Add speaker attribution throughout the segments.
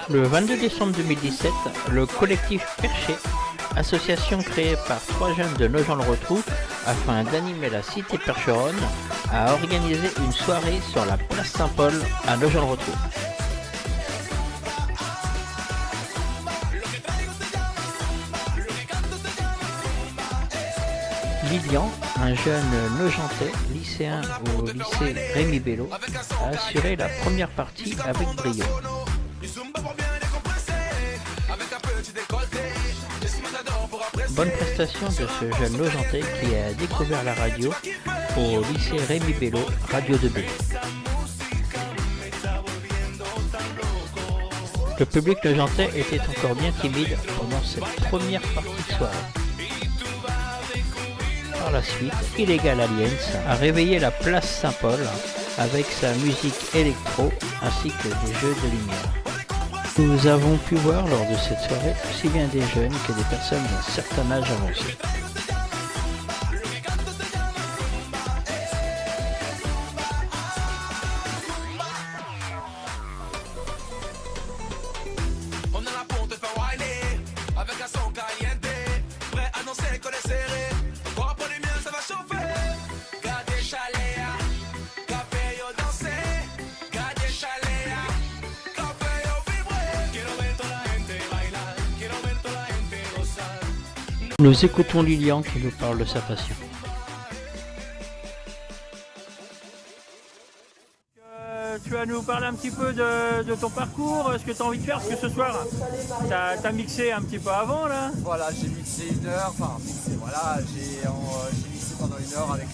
Speaker 1: Le 22 décembre 2017, le collectif Perché, association créée par 3 jeunes de Nogent-le-Rotrou afin d'animer la cité percheronne, a organisé une soirée sur la place Saint-Paul à Nogent-le-Rotrou. Lilian, un jeune Nogentais, lycéen au lycée Rémi Bello, a assuré la première partie avec brio. Bonne prestation de ce jeune Nogentais qui a découvert la radio au lycée Rémi Bello, Radio 2B. Le public nogentais était encore bien timide pendant cette première partie de soirée. Par la suite, Illegal Aliens a réveillé la place Saint-Paul avec sa musique électro ainsi que des jeux de lumière. Nous avons pu voir lors de cette soirée aussi bien des jeunes que des personnes d'un certain âge avancé. Nous écoutons Lilian qui nous parle de sa passion. Tu vas nous parler un petit peu de ton parcours, ce que tu as envie de faire, parce que ce soir, tu as mixé un petit peu avant là.
Speaker 2: Voilà, j'ai mixé une heure, j'ai mixé pendant une heure avec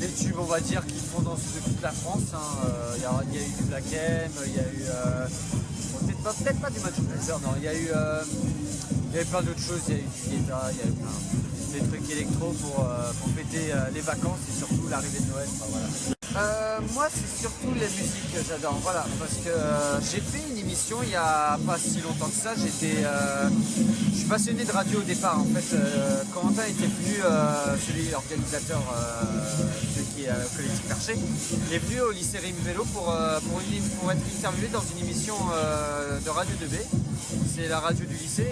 Speaker 2: les tubes, on va dire, qui font danser de toute la France. Il y a eu du Black M, il y a eu, peut-être pas du Match Blazer, non, il y a eu plein d'autres choses, il y a eu du Guetta, il y a eu des trucs électro pour fêter les vacances et surtout l'arrivée de Noël. Moi, c'est surtout les musiques que j'adore, voilà, parce que j'ai fait une émission il n'y a pas si longtemps que ça. Je suis passionné de radio au départ, en fait. Corentin était venu, l'organisateur, celui qui est collectif Perché, il est venu au lycée Rémi Bello pour être interviewé dans une émission de Radio 2B. C'est la radio du lycée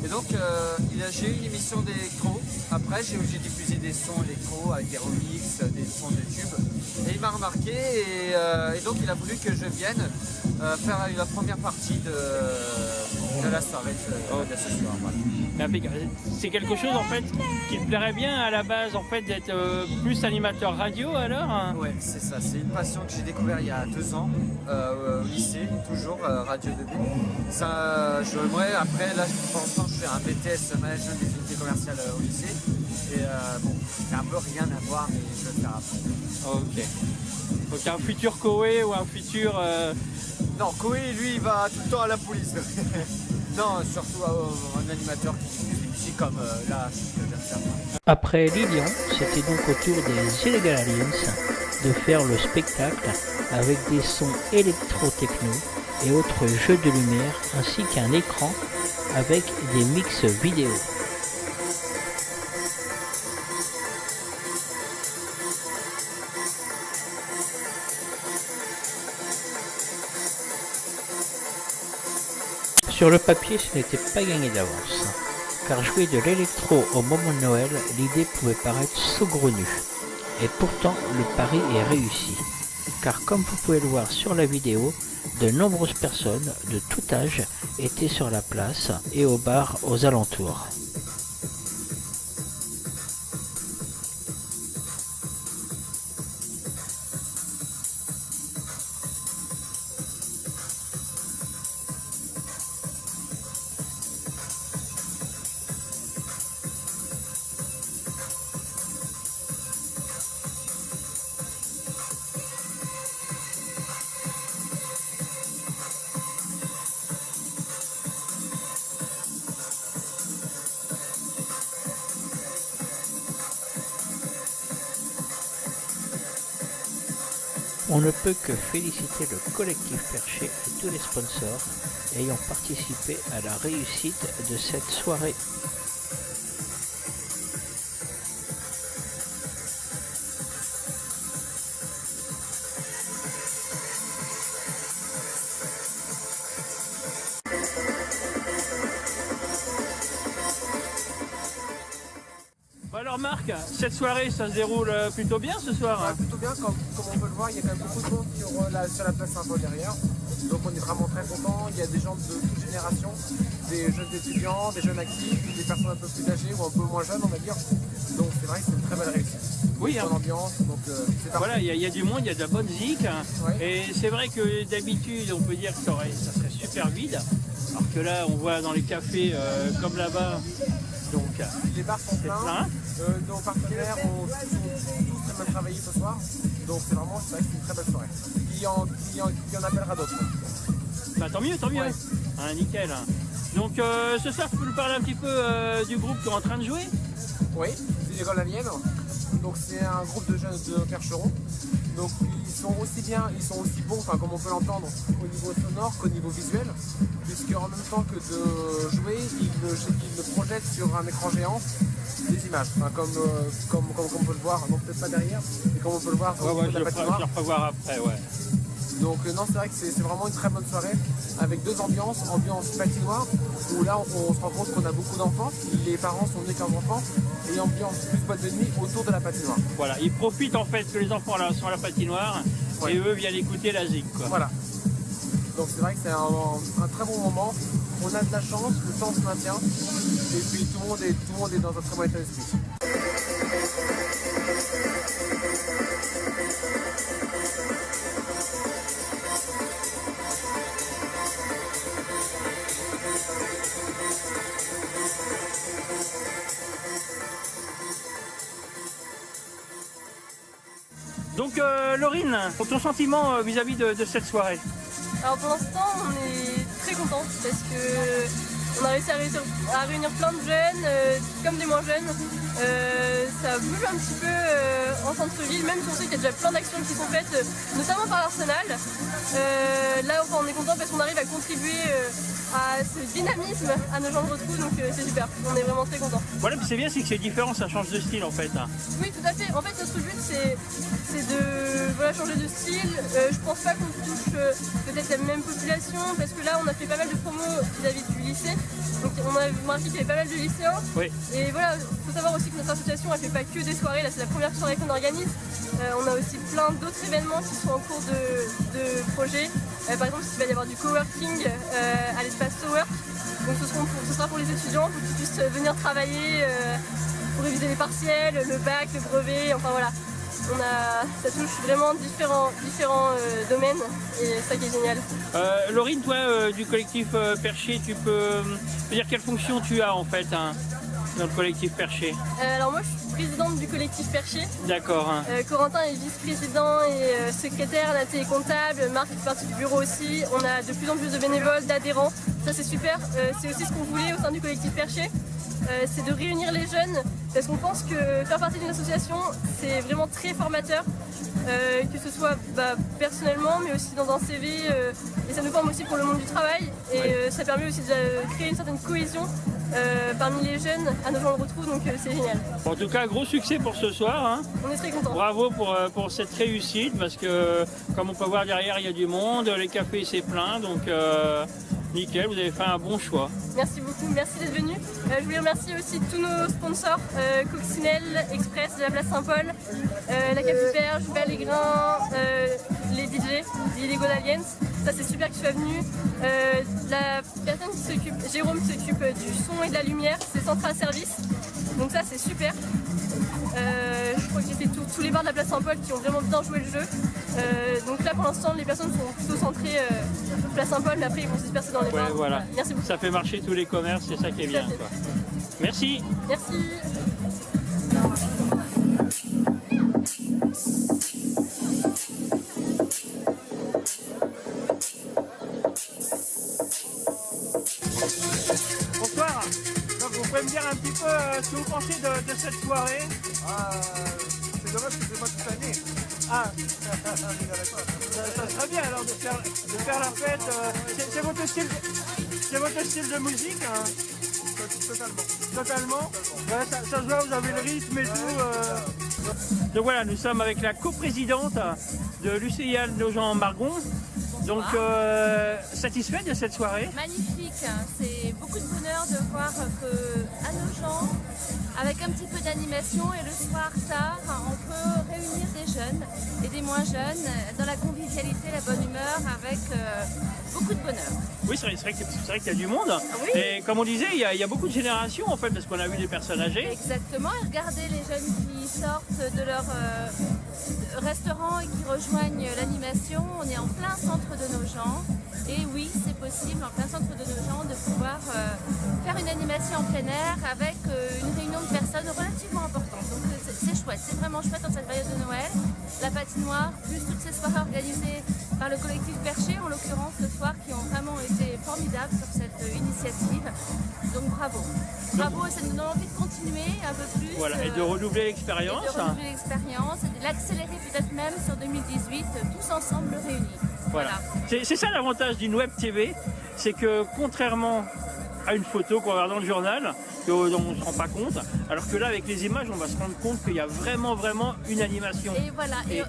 Speaker 2: et donc j'ai eu une émission d'électro. Après j'ai diffusé des sons électro avec des remixes, des sons de tubes. Et il m'a remarqué et donc il a voulu que je vienne faire la première partie de la soirée de ce soir. Voilà.
Speaker 1: C'est quelque chose en fait qui te plairait bien à la base en fait d'être plus animateur radio alors hein.
Speaker 2: Ouais, c'est ça, c'est une passion que j'ai découvert il y a 2 ans au lycée, toujours Radio 2B. Après là pour l'instant je fais un BTS management des unités commerciales au lycée et c'est un peu rien à voir mais je vais le faire après.
Speaker 1: Ok. Donc un futur Koé ou un futur...
Speaker 2: Non, Koé lui il va tout le temps à la police. Non, surtout un animateur qui fait des musiques comme là, ce que je viens de faire.
Speaker 1: Après Lilian, c'était donc au tour des Illegal Aliens de faire le spectacle avec des sons électro-techno et autres jeux de lumière ainsi qu'un écran avec des mix vidéo. Sur le papier, ce n'était pas gagné d'avance, car jouer de l'électro au moment de Noël, l'idée pouvait paraître saugrenue. Et pourtant, le pari est réussi, car comme vous pouvez le voir sur la vidéo, de nombreuses personnes de tout âge étaient sur la place et au bar aux alentours. On ne peut que féliciter le collectif Perché et tous les sponsors ayant participé à la réussite de cette soirée.
Speaker 3: alors Marc, cette soirée, ça se déroule plutôt bien ce soir, hein?
Speaker 2: Plutôt bien, comme on peut le voir, il y a quand même beaucoup de monde sur la place Saint-Paul derrière. Donc on est vraiment très contents. Il y a des gens de toute génération, des jeunes étudiants, des jeunes actifs, des personnes un peu plus âgées ou un peu moins jeunes, on va dire. Donc c'est vrai que c'est une très belle réussite.
Speaker 3: Oui,
Speaker 2: bonne ambiance, donc c'est parfait.
Speaker 3: Voilà, il y a du monde, il y a de la bonne zik.
Speaker 2: Ouais.
Speaker 3: Et c'est vrai que d'habitude, on peut dire que ça serait super vide. Alors que là, on voit dans les cafés comme là-bas, donc
Speaker 2: Les bars sont
Speaker 3: c'est
Speaker 2: pleins.
Speaker 3: plein.
Speaker 2: Nos partenaires ont tous très mal travaillé ce soir. Donc c'est vrai que c'est une très belle soirée. Il y en appellera d'autres.
Speaker 3: Bah, tant mieux, tant mieux.
Speaker 2: Ouais.
Speaker 3: Hein, nickel. Donc ce soir, tu peux nous parler un petit peu du groupe qui est en train de jouer?
Speaker 2: Oui, c'est l'école alien. Donc c'est un groupe de jeunes de Percheron. Donc ils sont aussi bons, enfin comme on peut l'entendre, au niveau sonore qu'au niveau visuel, puisque en même temps que de jouer, ils projettent sur un écran géant des images, enfin, comme on peut le voir, donc peut-être pas derrière, mais comme on peut le voir sur
Speaker 3: Je
Speaker 2: la patinoire.
Speaker 3: le ferai voir après, ouais.
Speaker 2: Donc non, c'est vrai que c'est vraiment une très bonne soirée avec deux ambiances, ambiance patinoire où là on se rend compte qu'on a beaucoup d'enfants, les parents sont venus avec leurs enfants, et ambiance plus boîte de nuit autour de la patinoire.
Speaker 3: Voilà, ils profitent en fait que les enfants là sont à la patinoire
Speaker 2: Ouais.
Speaker 3: et eux viennent écouter la zik, quoi.
Speaker 2: Voilà. Donc c'est vrai que c'est un très bon moment, on a de la chance, le temps se maintient, et puis tout le monde est dans un très bon état d'esprit.
Speaker 3: Donc Laurine, ton sentiment vis-à-vis de cette soirée?
Speaker 4: Alors pour l'instant on est très contents parce que on a réussi à réunir plein de jeunes, comme des moins jeunes. Ça bouge un petit peu en centre-ville, même si on sait qu'il y a déjà plein d'actions qui sont faites, notamment par l'Arsenal. Là enfin, on est content parce qu'on arrive à contribuer à ce dynamisme à nos gens de retrouve, donc c'est super, on est vraiment très contents.
Speaker 3: Voilà, mais c'est bien, c'est que c'est différent, ça change de style en fait, hein.
Speaker 4: Oui, tout à fait. En fait, notre but, c'est de changer de style. Je pense pas qu'on touche peut-être la même population, parce que là, on a fait pas mal de promos vis-à-vis du lycée. Donc, on a remarqué qu'il y avait pas mal de lycéens.
Speaker 3: Oui.
Speaker 4: Et voilà, il faut savoir aussi que notre association, elle fait pas que des soirées. Là, c'est la première soirée qu'on organise. On a aussi plein d'autres événements qui sont en cours de projet. Par exemple, il va y avoir du coworking à l'espace Tower. Donc, ce sera pour les étudiants, pour qu'ils puissent venir travailler. Pour réviser les partiels, le bac, le brevet, enfin voilà. Ça touche vraiment différents domaines et c'est ça qui est génial.
Speaker 3: Laurine, toi du collectif Perché, tu peux dire quelle fonction tu as en fait, hein, dans le collectif Perché?
Speaker 4: Alors moi je suis présidente du collectif Perché.
Speaker 3: D'accord. Hein.
Speaker 4: Corentin est vice-président et secrétaire, Nathalie est comptable, Marc fait partie du bureau aussi. On a de plus en plus de bénévoles, d'adhérents, ça c'est super. C'est aussi ce qu'on voulait au sein du collectif Perché. C'est de réunir les jeunes parce qu'on pense que faire partie d'une association c'est vraiment très formateur, que ce soit personnellement mais aussi dans un CV et ça nous forme aussi pour le monde du travail et ça permet aussi de créer une certaine cohésion parmi les jeunes à nos gens le retrouvent, donc c'est génial.
Speaker 3: En tout cas, gros succès pour ce soir, hein.
Speaker 4: On est très contents.
Speaker 3: Bravo pour cette réussite parce que comme on peut voir derrière il y a du monde, les cafés c'est plein, donc nickel, vous avez fait un bon choix.
Speaker 4: Merci beaucoup, merci d'être venu. Je voulais remercier aussi tous nos sponsors, Coccinelle, Express de la place Saint-Paul, la Capiperge, Pellegrin, les DJ, les Illegal Aliens. Ça c'est super que tu sois venu. La personne qui s'occupe, Jérôme qui s'occupe du son et de la lumière, c'est Central Service. Donc ça c'est super. Je crois que j'ai fait tous les bars de la place Saint-Paul qui ont vraiment bien joué le jeu. Donc là pour l'instant les personnes sont plutôt centrées place Saint-Paul, mais après ils vont se disperser dans les bars.
Speaker 3: Voilà.
Speaker 4: Merci beaucoup.
Speaker 3: Ça fait marcher tous les commerces, c'est ça qui est bien, quoi. Merci.
Speaker 4: Merci.
Speaker 3: Bonsoir. Donc vous pouvez me dire un petit peu ce que vous pensez de cette soirée?
Speaker 2: C'est dommage que c'est pas toute l'année.
Speaker 3: Ah, ça serait bien alors de faire la fête. C'est votre style de musique, hein? Totalement. Ouais, ça se voit, vous avez le rythme et tout. Donc voilà, nous sommes avec la coprésidente de l'UCIAL Nogent-Margon. Donc, satisfait de cette soirée?
Speaker 5: Magnifique, c'est beaucoup de bonheur de voir que à nos gens, avec un petit peu d'animation et le soir tard, on peut réunir des jeunes et des moins jeunes dans la convivialité, la bonne humeur, avec beaucoup de bonheur.
Speaker 3: Oui, c'est vrai qu'il y a du monde.
Speaker 5: Oui.
Speaker 3: Et comme on disait, il y a beaucoup de générations en fait, parce qu'on a vu des personnes âgées.
Speaker 5: Exactement, et regardez les jeunes qui sortent de leur restaurant et qui rejoignent l'animation. On est en plein centre de nos gens. Et oui, c'est possible, en plein centre de nos gens, de pouvoir faire une animation en plein air avec une réunion de personnes relativement importante. Donc c'est chouette, c'est vraiment chouette en cette période de Noël. La patinoire, plus toutes ces soirées organisées par le collectif Perché, en l'occurrence ce soir, qui ont vraiment été formidables sur cette initiative. Donc bravo. Bravo, ça nous donne envie de continuer un peu plus.
Speaker 3: Voilà, et de redoubler l'expérience.
Speaker 5: Et de redoubler l'expérience, et de l'accélérer peut-être même sur 2018, tous ensemble réunis.
Speaker 3: Voilà. C'est ça l'avantage d'une web TV, c'est que contrairement à une photo qu'on va voir dans le journal, dont on ne se rend pas compte, alors que là avec les images on va se rendre compte qu'il y a vraiment une animation.
Speaker 5: Et voilà, et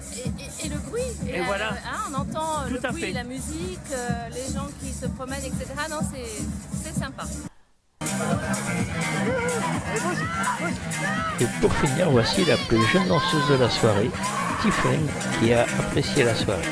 Speaker 5: le bruit,
Speaker 3: et voilà.
Speaker 5: On entend
Speaker 3: tout
Speaker 5: le
Speaker 3: à
Speaker 5: bruit,
Speaker 3: fait.
Speaker 5: la musique, les gens qui se promènent, etc. Non, c'est sympa.
Speaker 1: Et pour finir, voici la plus jeune danseuse de la soirée, Tiffen, qui a apprécié la soirée.